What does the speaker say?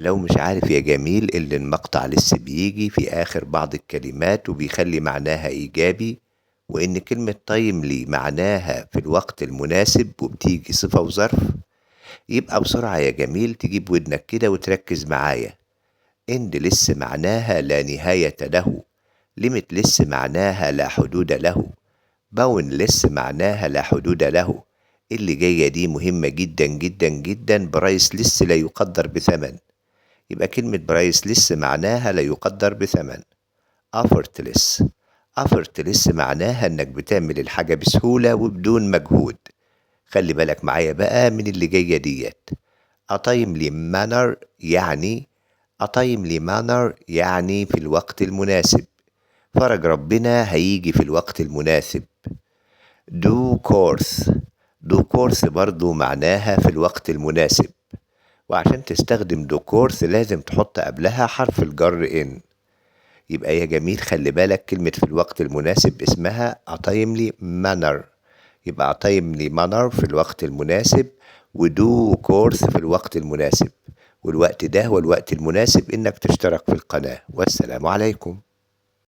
لو مش عارف يا جميل اللي المقطع لسه بيجي في آخر بعض الكلمات وبيخلي معناها إيجابي، وإن كلمة تايملي معناها في الوقت المناسب وبتيجي صفة وظرف، يبقى بسرعة يا جميل تجيب ودنك كده وتركز معايا. إند لسه معناها لا نهاية له، ليميت لسه معناها لا حدود له، باون لسه معناها لا حدود له. اللي جاية دي مهمة جدا جدا جدا، برايس لسه لا يقدر بثمن. يبقى كلمة برايسلس معناها لا يقدر بثمن. effortless effortless معناها انك بتعمل الحاجة بسهولة وبدون مجهود. خلي بالك معايا بقى من اللي جاية ديت. a timely manner يعني a timely manner يعني في الوقت المناسب. فرج ربنا هيجي في الوقت المناسب. do course do course برضو معناها في الوقت المناسب، وعشان تستخدم دو كورس لازم تحط قبلها حرف الجر إن. يبقى يا جميل خلي بالك كلمة في الوقت المناسب اسمها a timely manner. يبقى a timely manner في الوقت المناسب، ودو كورس في الوقت المناسب. والوقت ده هو الوقت المناسب إنك تشترك في القناة. والسلام عليكم.